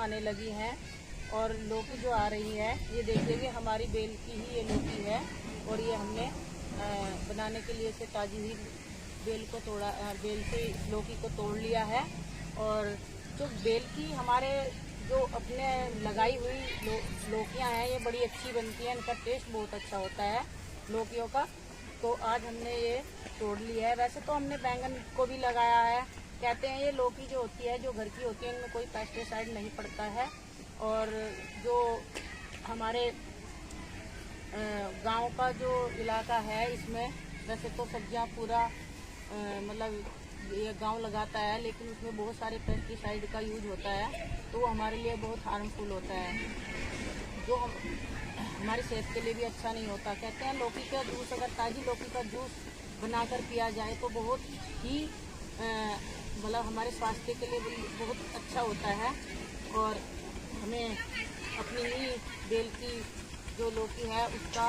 आने लगी हैं और लौकी जो आ रही है, ये देखिए हमारी बेल की ही ये लौकी है। और ये हमने बनाने के लिए से ताजी ही बेल को तोड़ा, बेल से लौकी को तोड़ लिया है। और जो बेल की हमारे जो अपने लगाई हुई लौकियाँ हैं, ये बड़ी अच्छी बनती हैं, इनका टेस्ट बहुत अच्छा होता है लौकियों का। तो आज हमने ये तोड़ लिया है। वैसे तो हमने बैंगन को भी लगाया है। कहते हैं ये लौकी जो होती है, जो घर की होती है, इनमें कोई पेस्टिसाइड नहीं पड़ता है। और जो हमारे गांव का जो इलाका है, इसमें वैसे तो सब्जियां पूरा मतलब ये गांव लगाता है, लेकिन उसमें बहुत सारे पेस्टिसाइड का यूज होता है, तो वो हमारे लिए बहुत हार्मफुल होता है, जो हमारी सेहत के लिए भी अच्छा नहीं होता। कहते हैं लौकी का जूस, अगर ताज़ी लौकी का जूस बनाकर पिया जाए तो बहुत ही मतलब हमारे स्वास्थ्य के लिए बहुत अच्छा होता है। और हमें अपनी ही बेल की जो लौकी है उसका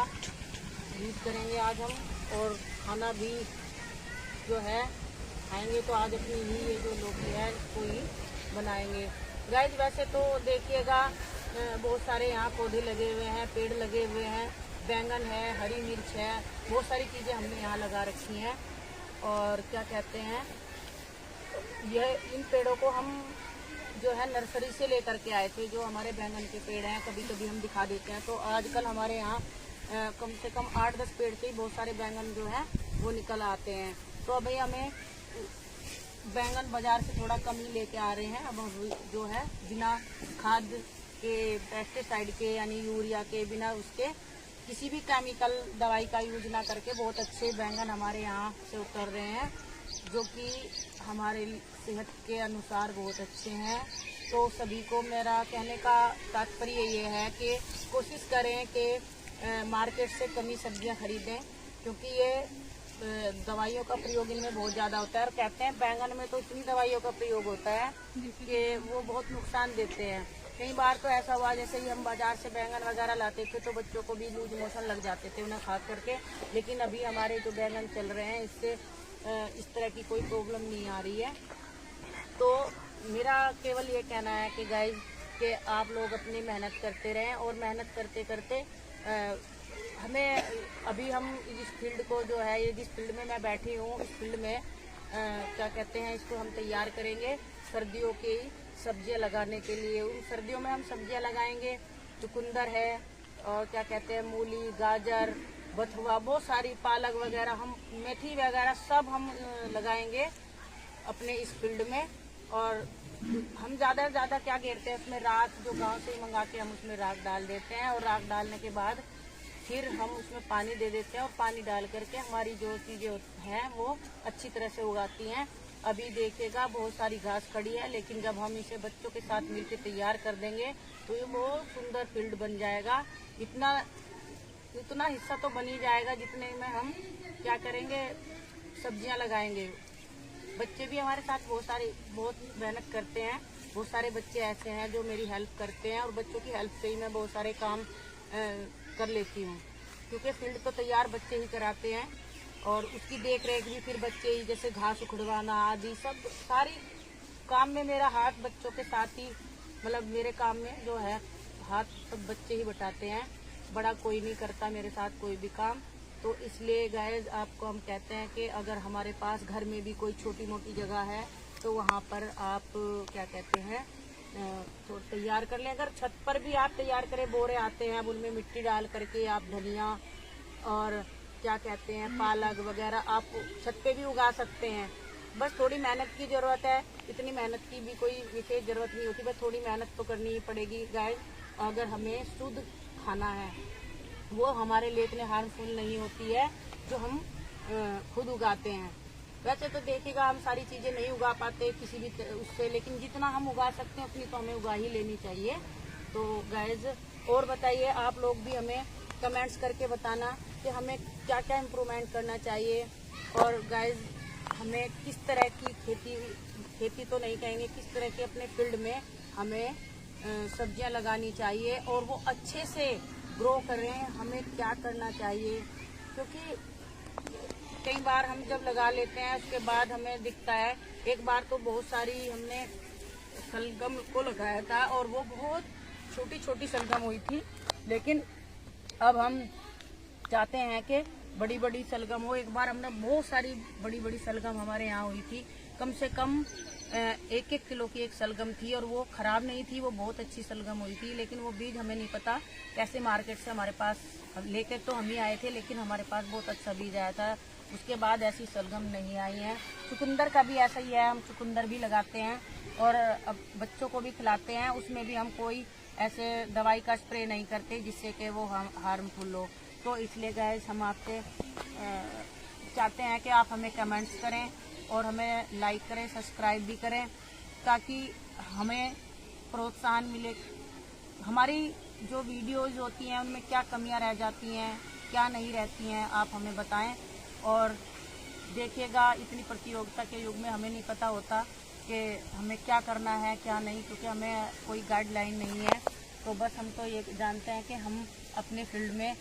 यूज करेंगे आज हम, और खाना भी जो है खाएंगे तो आज अपनी ही ये जो लौकी है इसको ही बनाएंगे। गाइस वैसे तो देखिएगा बहुत सारे यहाँ पौधे लगे हुए हैं, पेड़ लगे हुए हैं, बैंगन है, हरी मिर्च है, बहुत सारी चीज़ें हमने यहाँ लगा रखी हैं। और क्या कहते हैं, यह इन पेड़ों को हम जो है नर्सरी से लेकर के आए थे। जो हमारे बैंगन के पेड़ हैं, कभी कभी हम दिखा देते हैं, तो आजकल हमारे यहाँ कम से कम 8-10 पेड़ से ही बहुत सारे बैंगन जो है वो निकल आते हैं। तो अभी हमें बैंगन बाजार से थोड़ा कम ही लेके आ रहे हैं। अब हम जो है बिना खाद के, पेस्टिसाइड के यानी यूरिया के, बिना उसके किसी भी केमिकल दवाई का यूज ना करके बहुत अच्छे बैंगन हमारे यहाँ से उतर रहे हैं, जो कि हमारे सेहत के अनुसार बहुत अच्छे हैं। तो सभी को मेरा कहने का तात्पर्य ये है कि कोशिश करें कि मार्केट से कम ही सब्जियां खरीदें, क्योंकि ये दवाइयों का प्रयोग इनमें बहुत ज़्यादा होता है। और कहते हैं बैंगन में तो इतनी दवाइयों का प्रयोग होता है कि वो बहुत नुकसान देते हैं। कई बार तो ऐसा हुआ, जैसे ही हम बाजार से बैंगन वगैरह लाते थे तो बच्चों को भी लूज मोशन लग जाते थे उन्हें खा करके, लेकिन अभी हमारे जो बैंगन चल रहे हैं इससे इस तरह की कोई प्रॉब्लम नहीं आ रही है। तो मेरा केवल ये कहना है कि गाइस कि आप लोग अपनी मेहनत करते रहें, और मेहनत करते करते हमें अभी हम इस फील्ड को जो है, ये जिस फील्ड में मैं बैठी हूँ, इस फील्ड में क्या कहते हैं, इसको हम तैयार करेंगे सर्दियों की सब्जियां लगाने के लिए। उन सर्दियों में हम सब्जियां लगाएंगे, चुकंदर है, और क्या कहते हैं मूली, गाजर, बथुआ, बहुत सारी पालक वगैरह, हम मेथी वगैरह सब हम लगाएंगे अपने इस फील्ड में। और हम ज़्यादा से ज़्यादा क्या घेरते हैं उसमें राख, जो गांव से ही मंगा के हम उसमें राख डाल देते हैं, और राख डालने के बाद फिर हम उसमें पानी दे देते हैं, और पानी डाल करके हमारी जो चीज़ें हैं वो अच्छी तरह से उगाती हैं। अभी देखिएगा बहुत सारी घास खड़ी है, लेकिन जब हम इसे बच्चों के साथ मिलकर तैयार कर देंगे तो ये बहुत सुंदर फील्ड बन जाएगा। इतना हिस्सा तो बन ही जाएगा जितने में हम क्या करेंगे, सब्जियां लगाएंगे। बच्चे भी हमारे साथ बहुत मेहनत करते हैं। बहुत सारे बच्चे ऐसे हैं जो मेरी हेल्प करते हैं, और बच्चों की हेल्प से ही मैं बहुत सारे काम कर लेती हूँ, क्योंकि फील्ड तो तैयार बच्चे ही कराते हैं, और उसकी देख रेख भी फिर बच्चे ही, जैसे घास उखड़वाना आदि सब सारी काम में मेरा हाथ बच्चों के साथ ही, मतलब मेरे काम में जो है हाथ सब बच्चे ही बटाते हैं, बड़ा कोई नहीं करता मेरे साथ कोई भी काम। तो इसलिए गाइस आपको हम कहते हैं कि अगर हमारे पास घर में भी कोई छोटी मोटी जगह है तो वहाँ पर आप क्या कहते हैं तो तैयार कर लें। अगर छत पर भी आप तैयार करें, बोरे आते हैं, अब उनमें मिट्टी डाल करके आप धनिया और क्या कहते हैं पालक वगैरह आप छत पे भी उगा सकते हैं। बस थोड़ी मेहनत की ज़रूरत है, इतनी मेहनत की भी कोई विशेष ज़रूरत नहीं होती, बस थोड़ी मेहनत तो करनी ही पड़ेगी गाइस। अगर हमें शुद्ध खाना है, वो हमारे लिए इतने हार्मफुल नहीं होती है जो हम खुद उगाते हैं। वैसे तो देखिएगा हम सारी चीज़ें नहीं उगा पाते किसी भी उससे, लेकिन जितना हम उगा सकते हैं उतनी तो हमें उगा ही लेनी चाहिए। तो गाइज और बताइए, आप लोग भी हमें कमेंट्स करके बताना कि हमें क्या क्या इम्प्रूवमेंट करना चाहिए, और गाइज हमें किस तरह की खेती तो नहीं कहेंगे, किस तरह के अपने फील्ड में हमें सब्जियां लगानी चाहिए और वो अच्छे से ग्रो करें, हमें क्या करना चाहिए। क्योंकि कई बार हम जब लगा लेते हैं उसके बाद हमें दिखता है, एक बार तो बहुत सारी हमने सलगम को लगाया था और वो बहुत छोटी छोटी सलगम हुई थी, लेकिन अब हम चाहते हैं कि बड़ी बड़ी सलगम हो। एक बार हमने बहुत सारी बड़ी बड़ी सलगम हमारे यहाँ हुई थी, कम से कम 1-1 किलो की एक सलगम थी और वो खराब नहीं थी, वो बहुत अच्छी सलगम हुई थी। लेकिन वो बीज हमें नहीं पता कैसे मार्केट से हमारे पास लेकर तो हम ही आए थे, लेकिन हमारे पास बहुत अच्छा बीज आया था। उसके बाद ऐसी सलगम नहीं आई है। चुकंदर का भी ऐसा ही है, हम चुकंदर भी लगाते हैं और अब बच्चों को भी खिलाते हैं। उसमें भी हम कोई ऐसे दवाई का स्प्रे नहीं करते जिससे कि वो हार्मफुल हो। तो इसलिए गाइस हम आपसे चाहते हैं कि आप हमें कमेंट्स करें और हमें लाइक करें, सब्सक्राइब भी करें, ताकि हमें प्रोत्साहन मिले। हमारी जो वीडियोस होती हैं उनमें क्या कमियां रह जाती हैं, क्या नहीं रहती हैं, आप हमें बताएं। और देखिएगा, इतनी प्रतियोगिता के युग में हमें नहीं पता होता कि हमें क्या करना है क्या नहीं, क्योंकि हमें कोई गाइडलाइन नहीं है। तो बस हम तो ये जानते हैं कि हम अपने फील्ड में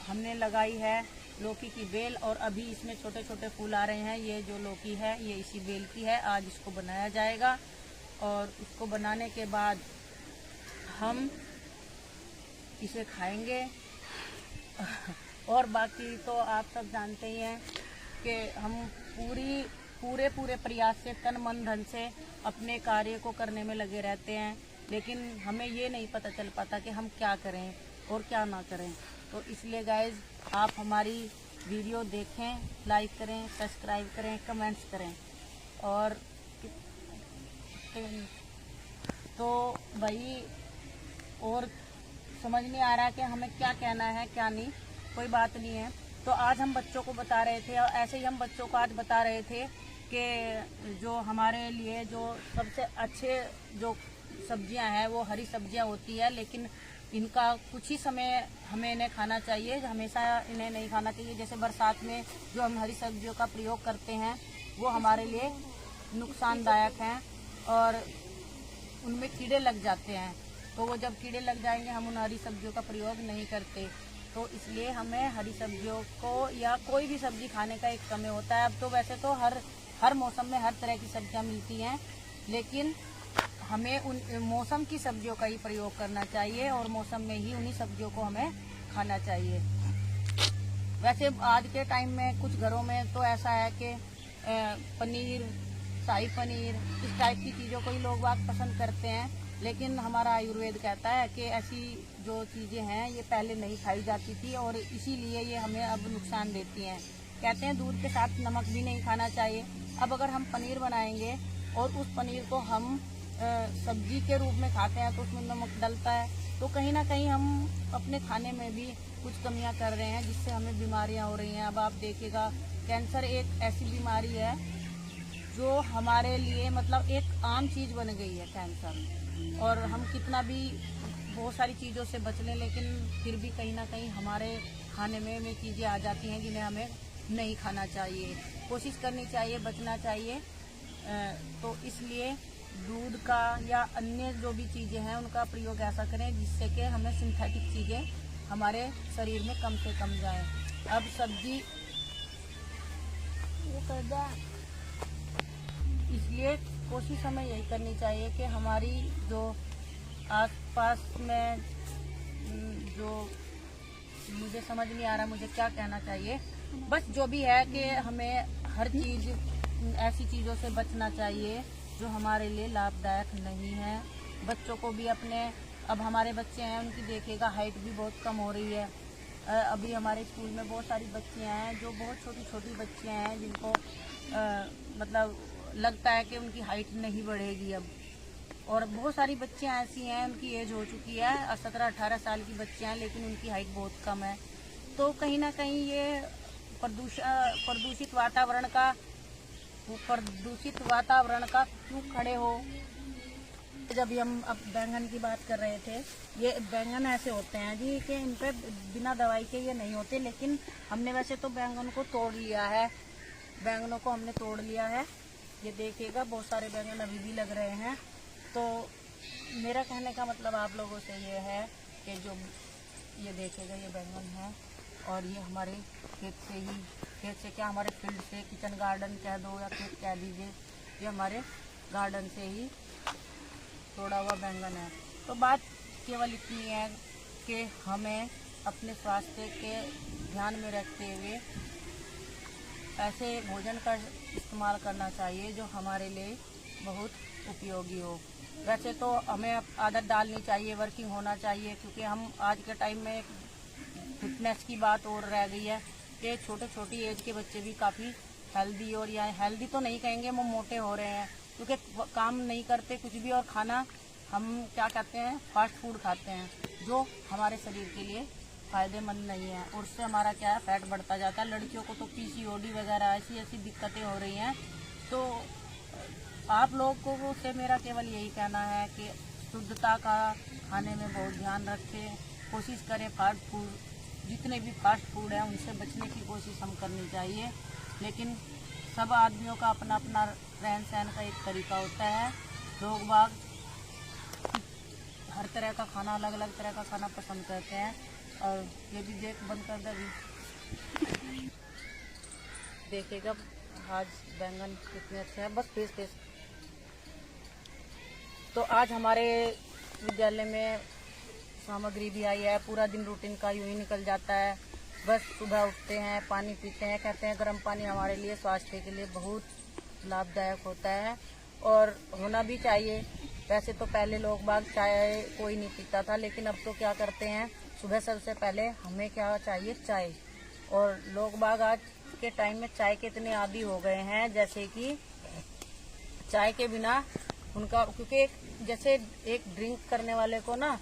हमने लगाई है लौकी की बेल और अभी इसमें छोटे छोटे फूल आ रहे हैं। ये जो लौकी है ये इसी बेल की है। आज इसको बनाया जाएगा और इसको बनाने के बाद हम इसे खाएंगे। और बाकी तो आप सब जानते ही हैं कि हम पूरे प्रयास से तन मन धन से अपने कार्य को करने में लगे रहते हैं, लेकिन हमें ये नहीं पता चल पाता कि हम क्या करें और क्या ना करें। तो इसलिए गाइज आप हमारी वीडियो देखें, लाइक करें, सब्सक्राइब करें, कमेंट्स करें। और तो भाई और समझ नहीं आ रहा कि हमें क्या कहना है क्या नहीं, कोई बात नहीं है। तो आज हम बच्चों को बता रहे थे और ऐसे ही हम बच्चों को आज बता रहे थे कि जो हमारे लिए जो सबसे अच्छे जो सब्जियां हैं वो हरी सब्जियां होती है, लेकिन इनका कुछ ही समय हमें इन्हें खाना चाहिए, हमेशा इन्हें नहीं खाना चाहिए। जैसे बरसात में जो हम हरी सब्जियों का प्रयोग करते हैं वो हमारे लिए नुकसानदायक हैं और उनमें कीड़े लग जाते हैं। तो वो जब कीड़े लग जाएंगे हम उन हरी सब्जियों का प्रयोग नहीं करते। तो इसलिए हमें हरी सब्जियों को या कोई भी सब्जी खाने का एक समय होता है। अब तो वैसे तो हर मौसम में हर तरह की सब्जियां मिलती हैं, लेकिन हमें उन मौसम की सब्जियों का ही प्रयोग करना चाहिए और मौसम में ही उन्हीं सब्जियों को हमें खाना चाहिए। वैसे आज के टाइम में कुछ घरों में तो ऐसा है कि पनीर, शाही पनीर, इस टाइप की चीज़ों को ही लोग बाग पसंद करते हैं, लेकिन हमारा आयुर्वेद कहता है कि ऐसी जो चीज़ें हैं ये पहले नहीं खाई जाती थी और इसीलिए ये हमें अब नुकसान देती हैं। कहते हैं दूध के साथ नमक भी नहीं खाना चाहिए। अब अगर हम पनीर बनाएंगे और उस पनीर को हम सब्जी के रूप में खाते हैं तो उसमें नमक डलता है, तो कहीं ना कहीं हम अपने खाने में भी कुछ कमियां कर रहे हैं जिससे हमें बीमारियां हो रही हैं। अब आप देखिएगा, कैंसर एक ऐसी बीमारी है जो हमारे लिए मतलब एक आम चीज़ बन गई है कैंसर। और हम कितना भी बहुत सारी चीज़ों से बच लें, लेकिन फिर भी कहीं ना कहीं हमारे खाने में चीज़ें आ जाती हैं जिन्हें हमें नहीं खाना चाहिए। कोशिश करनी चाहिए, बचना चाहिए। तो इसलिए दूध का या अन्य जो भी चीज़ें हैं उनका प्रयोग ऐसा करें जिससे कि हमें सिंथेटिक चीज़ें हमारे शरीर में कम से कम जाए। अब सब्जी इसलिए कोशिश हमें यही करनी चाहिए कि हमारी जो आसपास में जो मुझे समझ नहीं आ रहा मुझे क्या कहना चाहिए, बस जो भी है कि हमें हर चीज़ ऐसी चीज़ों से बचना चाहिए जो हमारे लिए लाभदायक नहीं है। बच्चों को भी अपने, अब हमारे बच्चे हैं उनकी देखिएगा हाइट भी बहुत कम हो रही है। अभी हमारे स्कूल में बहुत सारी बच्चियां हैं जो बहुत छोटी छोटी बच्चियां हैं जिनको मतलब लगता है कि उनकी हाइट नहीं बढ़ेगी अब। और बहुत सारी बच्चियां ऐसी हैं उनकी एज हो चुकी है 17-18 साल की बच्चियां हैं, लेकिन उनकी हाइट बहुत कम है। तो कहीं ना कहीं ये प्रदूषित वातावरण का क्यों खड़े हो। जब हम अब बैंगन की बात कर रहे थे, ये बैंगन ऐसे होते हैं जी कि इन पे बिना दवाई के ये नहीं होते, लेकिन हमने वैसे तो बैंगन को तोड़ लिया है, बैंगनों को हमने तोड़ लिया है। ये देखिएगा बहुत सारे बैंगन अभी भी लग रहे हैं। तो मेरा कहने का मतलब आप लोगों से ये है कि जो ये देखिएगा ये बैंगन है और ये हमारे खेत से क्या हमारे फील्ड से, किचन गार्डन कह दो या खेत कह दीजिए, ये हमारे गार्डन से ही तोड़ा हुआ बैंगन है। तो बात केवल इतनी है कि हमें अपने स्वास्थ्य के ध्यान में रखते हुए ऐसे भोजन का इस्तेमाल करना चाहिए जो हमारे लिए बहुत उपयोगी हो। वैसे तो हमें आदत डालनी चाहिए, वर्किंग होना चाहिए, क्योंकि हम आज के टाइम में फिटनेस की बात और रह गई है कि छोटी एज के बच्चे भी काफ़ी हेल्दी, और या हेल्दी तो नहीं कहेंगे, वो मोटे हो रहे हैं क्योंकि काम नहीं करते कुछ भी, और खाना हम क्या कहते हैं, फास्ट फूड खाते हैं जो हमारे शरीर के लिए फ़ायदेमंद नहीं है, और उससे हमारा क्या है, फैट बढ़ता जाता है। लड़कियों को तो पीसीओडी वगैरह ऐसी दिक्कतें हो रही हैं। तो आप लोगों से मेरा केवल यही कहना है कि शुद्धता का खाने में बहुत ध्यान रखें, कोशिश करें फास्ट फूड, जितने भी फास्ट फूड हैं उनसे बचने की कोशिश हम करनी चाहिए। लेकिन सब आदमियों का अपना अपना रहन सहन का एक तरीका होता है। लोग बाग हर तरह का खाना, अलग अलग तरह का खाना पसंद करते हैं। और ये भी देख बंद कर दे अभी, देखिएगा आज बैंगन कितने अच्छे हैं, बस फेस। तो आज हमारे विद्यालय में सामग्री भी आई है। पूरा दिन रूटीन का यूं ही निकल जाता है। बस सुबह उठते हैं, पानी पीते हैं, कहते हैं गर्म पानी हमारे लिए स्वास्थ्य के लिए बहुत लाभदायक होता है और होना भी चाहिए। वैसे तो पहले लोग बाग चाय कोई नहीं पीता था, लेकिन अब तो क्या करते हैं, सुबह सबसे पहले हमें क्या चाहिए, चाय। और लोग बाग आज के टाइम में चाय के इतने आदी हो गए हैं, जैसे कि चाय के बिना उनका, क्योंकि जैसे एक ड्रिंक करने वाले को ना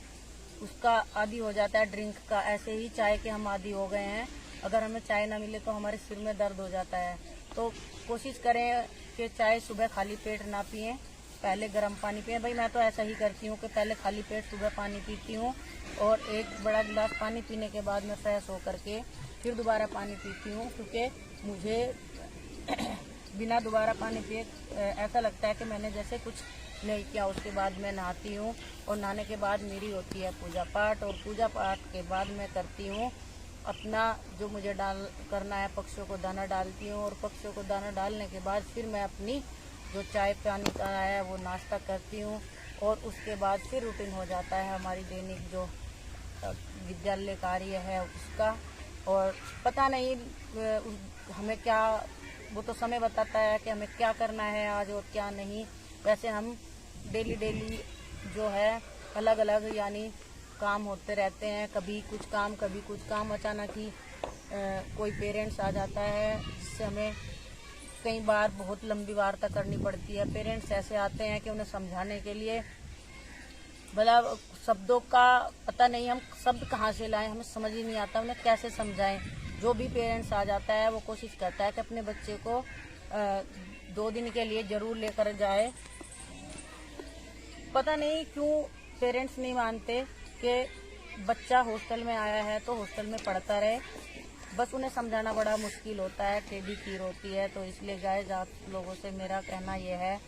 उसका आदी हो जाता है ड्रिंक का, ऐसे ही चाय के हम आदी हो गए हैं। अगर हमें चाय ना मिले तो हमारे सिर में दर्द हो जाता है। तो कोशिश करें कि चाय सुबह खाली पेट ना पिएं, पहले गर्म पानी पिएं। भाई मैं तो ऐसा ही करती हूँ कि पहले खाली पेट सुबह पानी पीती हूँ और एक बड़ा गिलास पानी पीने के बाद मैं फ्रेश होकर के फिर दोबारा पानी पीती हूँ, क्योंकि मुझे बिना दोबारा पानी पिए ऐसा लगता है कि मैंने जैसे कुछ नहीं किया। उसके बाद मैं नहाती हूँ और नहाने के बाद मेरी होती है पूजा पाठ, और पूजा पाठ के बाद मैं करती हूँ अपना जो मुझे करना है, पक्षियों को दाना डालती हूँ, और पक्षियों को दाना डालने के बाद फिर मैं अपनी जो चाय पानी का है वो नाश्ता करती हूँ, और उसके बाद फिर रूटीन हो जाता है हमारी दैनिक जो विद्यालय कार्य है उसका। और पता नहीं हमें क्या, वो तो समय बताता है कि हमें क्या करना है आज और क्या नहीं। वैसे हम डेली जो है अलग अलग यानी काम होते रहते हैं, कभी कुछ काम। अचानक ही कोई पेरेंट्स आ जाता है जिससे हमें कई बार बहुत लंबी वार्ता करनी पड़ती है। पेरेंट्स ऐसे आते हैं कि उन्हें समझाने के लिए भला शब्दों का पता नहीं, हम शब्द कहाँ से लाएं, हमें समझ ही नहीं आता उन्हें कैसे समझाएं। जो भी पेरेंट्स आ जाता है वो कोशिश करता है कि अपने बच्चे को 2 दिन के लिए ज़रूर लेकर जाए। पता नहीं क्यों पेरेंट्स नहीं मानते कि बच्चा हॉस्टल में आया है तो हॉस्टल में पढ़ता रहे, बस उन्हें समझाना बड़ा मुश्किल होता है, टेढ़ी खीर होती है। तो इसलिए गाइस आप लोगों से मेरा कहना यह है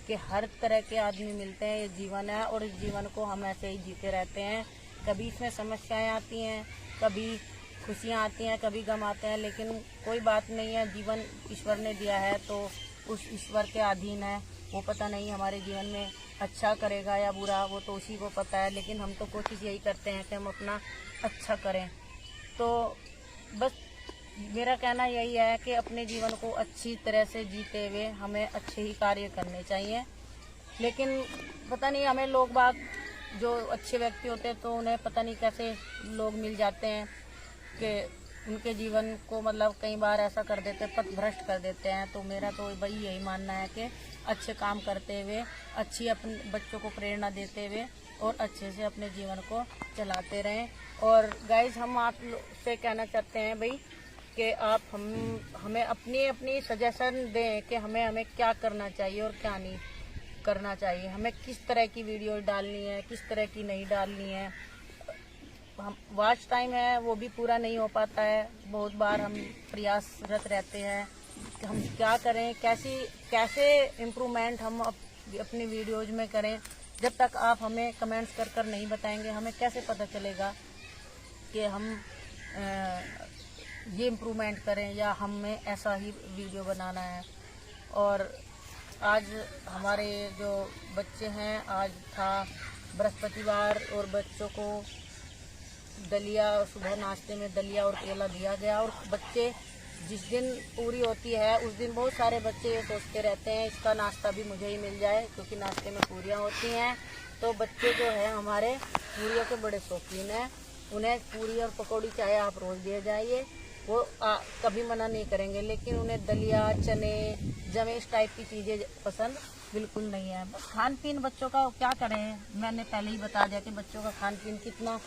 कि हर तरह के आदमी मिलते हैं, ये जीवन है और इस जीवन को हम ऐसे ही जीते रहते हैं। कभी इसमें समस्याएं आती हैं, कभी खुशियां आती हैं, कभी गम आते हैं, लेकिन कोई बात नहीं है। जीवन ईश्वर ने दिया है तो उस ईश्वर के अधीन है। वो पता नहीं हमारे जीवन में अच्छा करेगा या बुरा, वो तो उसी को पता है। लेकिन हम तो कोशिश यही करते हैं कि हम अपना अच्छा करें। तो बस मेरा कहना यही है कि अपने जीवन को अच्छी तरह से जीते हुए हमें अच्छे ही कार्य करने चाहिए। लेकिन पता नहीं हमें लोग बाग जो अच्छे व्यक्ति होते हैं तो उन्हें पता नहीं कैसे लोग मिल जाते हैं कि उनके जीवन को मतलब कई बार ऐसा कर देते हैं, पथ भ्रष्ट कर देते हैं। तो मेरा तो भाई यही मानना है कि अच्छे काम करते हुए, अच्छी अपने बच्चों को प्रेरणा देते हुए और अच्छे से अपने जीवन को चलाते रहें। और गाइज हम आप से कहना चाहते हैं भाई कि आप हमें अपनी सजेशन दें कि हमें क्या करना चाहिए और क्या नहीं करना चाहिए, हमें किस तरह की वीडियो डालनी है, किस तरह की नहीं डालनी है। हम वॉच टाइम है वो भी पूरा नहीं हो पाता है, बहुत बार हम प्रयासरत रहते हैं कि हम क्या करें, कैसे इम्प्रूवमेंट हम अपनी वीडियोज में करें। जब तक आप हमें कमेंट्स कर नहीं बताएंगे हमें कैसे पता चलेगा कि हम ये इम्प्रूवमेंट करें या हमें ऐसा ही वीडियो बनाना है। और आज हमारे जो बच्चे हैं, आज था बृहस्पतिवार और बच्चों को दलिया, सुबह नाश्ते में दलिया और केला दिया गया। और बच्चे जिस दिन पूरी होती है उस दिन बहुत सारे बच्चे ये सोचते रहते हैं इसका नाश्ता भी मुझे ही मिल जाए, क्योंकि नाश्ते में पूरियाँ होती हैं। तो बच्चे जो है हमारे पूरियों के बड़े शौकीन हैं। उन्हें पूरी और पकौड़ी चाहे आप रोज़ दे जाइए, वो कभी मना नहीं करेंगे। लेकिन उन्हें दलिया, चने, जमे इस टाइप की चीज़ें पसंद बिल्कुल नहीं है। खान पीन बच्चों का क्या करें, मैंने पहले ही बता दिया कि बच्चों का खान पीन कितना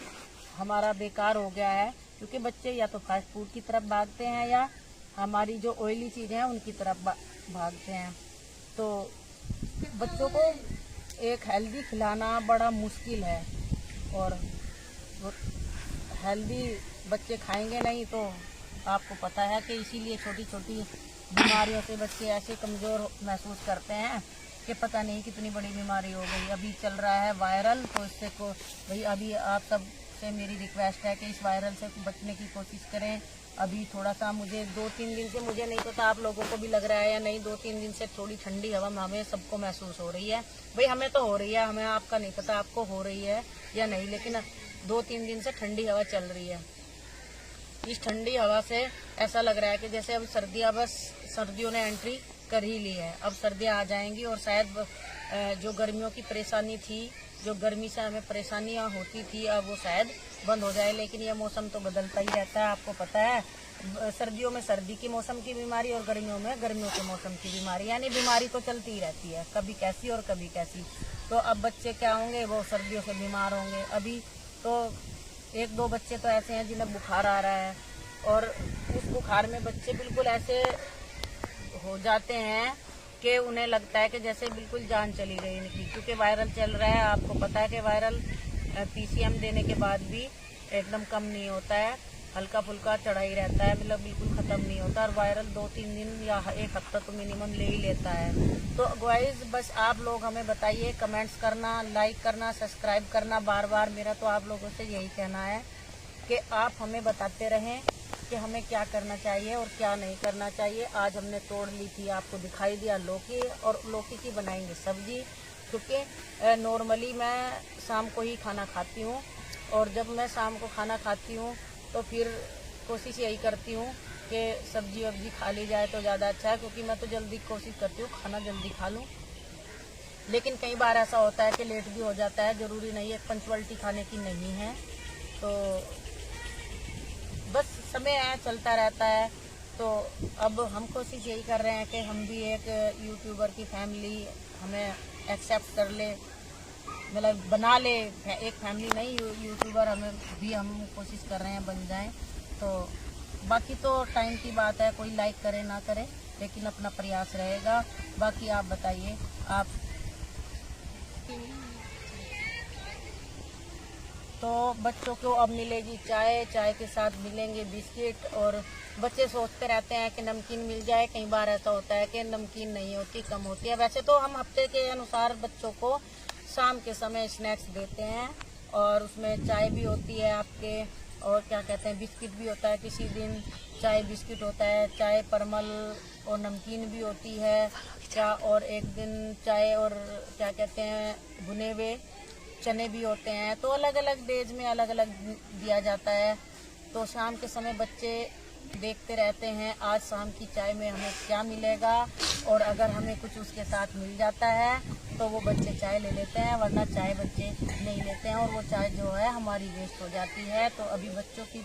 हमारा बेकार हो गया है, क्योंकि बच्चे या तो फास्ट फूड की तरफ भागते हैं या हमारी जो ऑयली चीज़ें हैं उनकी तरफ भागते हैं। तो बच्चों को एक हेल्दी खिलाना बड़ा मुश्किल है, और हेल्दी बच्चे खाएंगे नहीं तो आपको पता है कि इसीलिए छोटी छोटी बीमारियों से बच्चे ऐसे कमज़ोर महसूस करते हैं कि पता नहीं कितनी बड़ी बीमारी हो गई। अभी चल रहा है वायरल, तो इससे को भाई अभी आप सब से मेरी रिक्वेस्ट है कि इस वायरल से बचने की कोशिश करें। अभी थोड़ा सा मुझे 2-3 दिन से, मुझे नहीं पता आप लोगों को भी लग रहा है या नहीं, 2-3 दिन से थोड़ी ठंडी हवा हमें सबको महसूस हो रही है। भाई हमें तो हो रही है, हमें आपका नहीं पता आपको हो रही है या नहीं, लेकिन 2-3 दिन से ठंडी हवा चल रही है। इस ठंडी हवा से ऐसा लग रहा है कि जैसे अब सर्दियों ने एंट्री कर ही ली है। अब सर्दियाँ आ जाएंगी और शायद जो गर्मियों की परेशानी थी, जो गर्मी से हमें परेशानियाँ होती थी, अब वो शायद बंद हो जाए। लेकिन ये मौसम तो बदलता ही रहता है, आपको पता है। सर्दियों में सर्दी की मौसम की बीमारी और गर्मियों में गर्मियों के मौसम की बीमारी, यानी बीमारी तो चलती ही रहती है, कभी कैसी और कभी कैसी। तो अब बच्चे क्या होंगे, वो सर्दियों से बीमार होंगे। अभी तो 1-2 बच्चे तो ऐसे हैं जिन्हें बुखार आ रहा है, और उस बुखार में बच्चे बिल्कुल ऐसे हो जाते हैं कि उन्हें लगता है कि जैसे बिल्कुल जान चली गई इनकी, क्योंकि वायरल चल रहा है। आपको पता है कि वायरल PCM देने के बाद भी एकदम कम नहीं होता है, हल्का फुल्का चढ़ा ही रहता है, मतलब बिल्कुल ख़त्म नहीं होता। और वायरल 2-3 दिन या 1 हफ्ता तो मिनिमम ले ही लेता है। तो गाइस बस आप लोग हमें बताइए, कमेंट्स करना, लाइक करना, सब्सक्राइब करना। बार बार मेरा तो आप लोगों से यही कहना है कि आप हमें बताते रहें कि हमें क्या करना चाहिए और क्या नहीं करना चाहिए। आज हमने तोड़ ली थी, आपको दिखाई दिया लौकी, और लौकी की बनाएंगे सब्जी, क्योंकि नॉर्मली मैं शाम को ही खाना खाती हूँ। और जब मैं शाम को खाना खाती हूँ तो फिर कोशिश यही करती हूँ कि सब्जी वब्जी खा ली जाए तो ज़्यादा अच्छा है, क्योंकि मैं तो जल्दी कोशिश करती हूँ खाना जल्दी खा लूँ। लेकिन कई बार ऐसा होता है कि लेट भी हो जाता है, ज़रूरी नहीं है, पंचुअलिटी खाने की नहीं है। तो बस समय है, चलता रहता है। तो अब हम कोशिश यही कर रहे हैं कि हम भी एक यूट्यूबर की फैमिली हमें एक्सेप्ट कर ले, मतलब बना ले, एक फैमिली नहीं यूट्यूबर हमें भी, हम कोशिश कर रहे हैं बन जाएं। तो बाकी तो टाइम की बात है, कोई लाइक करे ना करे, लेकिन अपना प्रयास रहेगा। बाकी आप बताइए, आप तो बच्चों को अब मिलेगी चाय, चाय के साथ मिलेंगे बिस्किट। और बच्चे सोचते रहते हैं कि नमकीन मिल जाए, कई बार ऐसा होता है कि नमकीन नहीं होती, कम होती है। वैसे तो हम हफ्ते के अनुसार बच्चों को शाम के समय स्नैक्स देते हैं, और उसमें चाय भी होती है आपके, और क्या कहते हैं, बिस्किट भी होता है। किसी दिन चाय बिस्किट होता है, चाय परमल और नमकीन भी होती है क्या, और एक दिन चाय और क्या कहते हैं भुने हुए चने भी होते हैं। तो अलग अलग डेज में अलग अलग दिया जाता है। तो शाम के समय बच्चे देखते रहते हैं आज शाम की चाय में हमें क्या मिलेगा, और अगर हमें कुछ उसके साथ मिल जाता है तो वो बच्चे चाय ले लेते हैं, वरना चाय बच्चे नहीं लेते हैं, और वो चाय जो है हमारी वेस्ट हो जाती है। तो अभी बच्चों की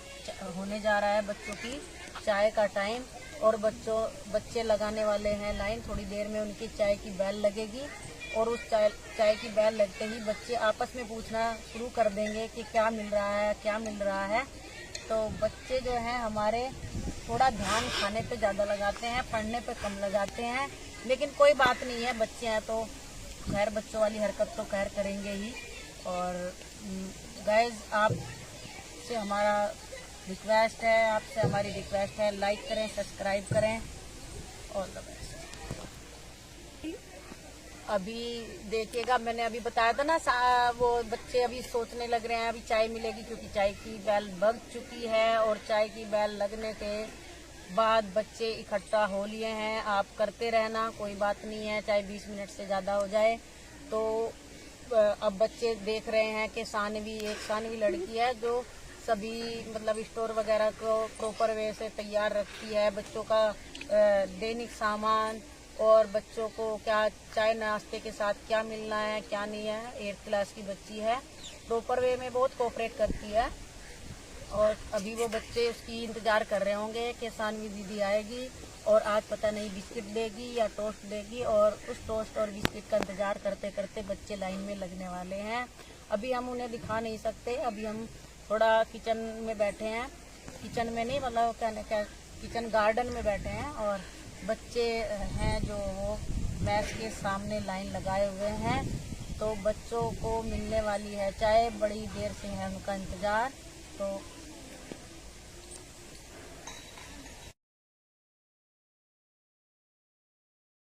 होने जा रहा है बच्चों की चाय का टाइम, और बच्चे लगाने वाले हैं लाइन। थोड़ी देर में उनकी चाय की बेल लगेगी, और उस चाय की बेल लगते ही बच्चे आपस में पूछना शुरू कर देंगे कि क्या मिल रहा है, क्या मिल रहा है। तो बच्चे जो हैं हमारे थोड़ा ध्यान खाने पे ज़्यादा लगाते हैं, पढ़ने पे कम लगाते हैं। लेकिन कोई बात नहीं है, बच्चे हैं तो खैर बच्चों वाली हरकत तो खैर करेंगे ही। और गाइस आपसे हमारा रिक्वेस्ट है, आपसे हमारी रिक्वेस्ट है, लाइक करें, सब्सक्राइब करें, ऑल द बेस्ट। अभी देखिएगा, मैंने अभी बताया था ना, वो बच्चे अभी सोचने लग रहे हैं अभी चाय मिलेगी, क्योंकि चाय की बेल बज चुकी है। और चाय की बेल लगने के बाद बच्चे इकट्ठा हो लिए हैं। आप करते रहना, कोई बात नहीं है, चाहे 20 मिनट से ज़्यादा हो जाए। तो अब बच्चे देख रहे हैं कि एक सानवी लड़की है जो सभी मतलब स्टोर वगैरह को प्रॉपर वे से तैयार रखती है, बच्चों का दैनिक सामान और बच्चों को क्या चाय नाश्ते के साथ क्या मिलना है क्या नहीं है। 8th क्लास की बच्ची है, प्रॉपर वे में बहुत कोऑपरेट करती है। और अभी वो बच्चे उसकी इंतज़ार कर रहे होंगे कि सानवी दीदी आएगी और आज पता नहीं बिस्किट देगी या टोस्ट देगी, और उस टोस्ट और बिस्किट का इंतज़ार करते करते बच्चे लाइन में लगने वाले हैं। अभी हम उन्हें दिखा नहीं सकते, अभी हम थोड़ा किचन में बैठे हैं, किचन में नहीं मतलब क्या किचन गार्डन में बैठे हैं, और बच्चे हैं जो वो मैच के सामने लाइन लगाए हुए हैं। तो बच्चों को मिलने वाली है चाय, बड़ी देर से है उनका इंतज़ार। तो